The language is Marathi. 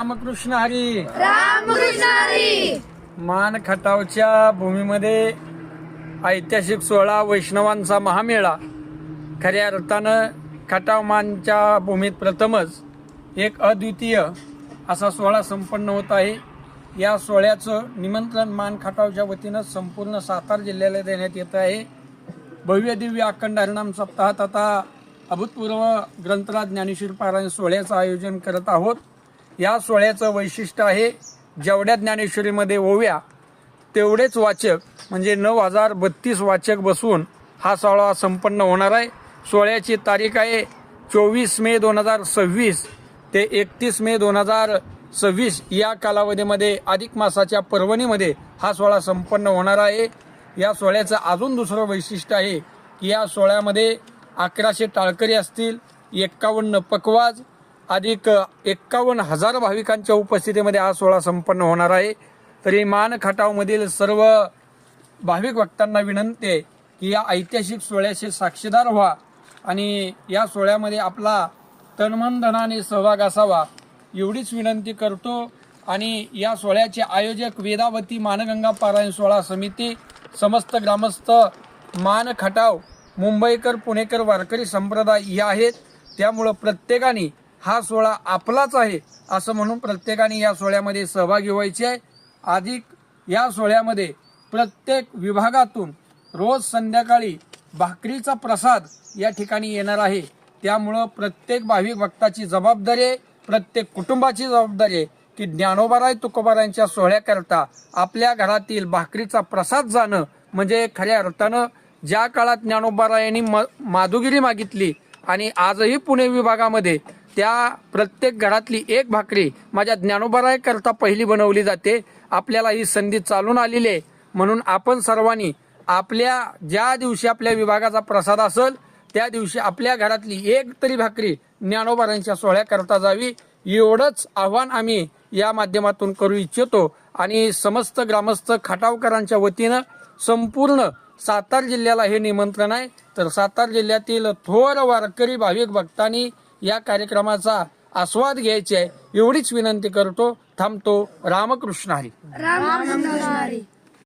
रामकृष्ण हरी. रामकृष्ण हरी. मान खटावच्या भूमीमध्ये ऐतिहासिक सोहळा वैष्णवांचा महामेळा. खऱ्या अर्थानं खटाव मानच्या भूमीत प्रथमच एक अद्वितीय असा सोहळा संपन्न होत आहे. या सोहळ्याचं निमंत्रण मान खटावच्या वतीनं संपूर्ण सातारा जिल्ह्याला देण्यात येत आहे. भव्य दिव्य अखंड हरिनाम सप्ताहात आता अभूतपूर्व ग्रंथराज ज्ञानेश्वर पारायण सोहळ्याचं आयोजन करत आहोत. या सोहळ्याचं वैशिष्ट्य आहे, जेवढ्या ज्ञानेश्वरीमध्ये ओव्या तेवढेच वाचक म्हणजे 9032 वाचक बसून हा सोहळा संपन्न होणार आहे. सोहळ्याची तारीख आहे 24 मे 2026 ते 31 मे 2026 या कालावधीमध्ये अधिक मासाच्या पर्वणीमध्ये हा सोहळा संपन्न होणार आहे. या सोहळ्याचं अजून दुसरं वैशिष्ट्य आहे की या सोहळ्यामध्ये 1100 टाळकरी असतील, 51 पकवाज अधिक 51,000 भाविकांच्या उपस्थितीमध्ये हा सोहळा संपन्न होणार आहे. तरी मान खटावमधील सर्व भाविक भक्तांना विनंती आहे की या ऐतिहासिक सोहळ्याचे साक्षीदार व्हा आणि या सोहळ्यामध्ये आपला तनमन धनाने सहभाग असावा एवढीच विनंती करतो. आणि या सोहळ्याचे आयोजक वेदावती मानगंगा पारायण सोहळा समिती, समस्त ग्रामस्थ मान खटाव, मुंबईकर, पुणेकर, वारकरी संप्रदाय या आहेत. त्यामुळं प्रत्येकाने हा सोहळा आपलाच आहे असं म्हणून प्रत्येकाने या सोहळ्यामध्ये सहभागी व्हायचे आहे. अधिक या सोहळ्यामध्ये प्रत्येक विभागातून रोज संध्याकाळी भाकरीचा प्रसाद या ठिकाणी येणार आहे. त्यामुळं प्रत्येक भाविक भक्ताची जबाबदारी आहे, प्रत्येक कुटुंबाची जबाबदारी आहे की ज्ञानोबाराय तुकोबारायांच्या सोहळ्याकरता आपल्या घरातील भाकरीचा प्रसाद जाणं म्हणजे खऱ्या अर्थानं ज्या काळात ज्ञानोबारायांनी माधुगिरी मागितली आणि आजही पुणे विभागामध्ये त्या प्रत्येक घरातली एक भाकरी माझ्या ज्ञानोबाराय करता पहिली बनवली जाते. आपल्याला ही संधी चालून आलेली आहे म्हणून आपण सर्वांनी आपल्या ज्या दिवशी आपल्या विभागाचा प्रसाद असेल त्या दिवशी आपल्या घरातली एक तरी भाकरी ज्ञानोबारायांच्या सोहळ्याकरता जावी एवढंच आव्हान आम्ही या माध्यमातून करू इच्छितो. आणि समस्त ग्रामस्थ खटावकरांच्या वतीनं संपूर्ण सातारा जिल्ह्याला हे निमंत्रण आहे. तर सातारा जिल्ह्यातील थोर वारकरी भाविक भक्तांनी या कार्यक्रमाचा आस्वाद घ्यायचा आहे एवढीच विनंती करतो. थांबतो. रामकृष्ण हरी. रामकृष्ण हरी.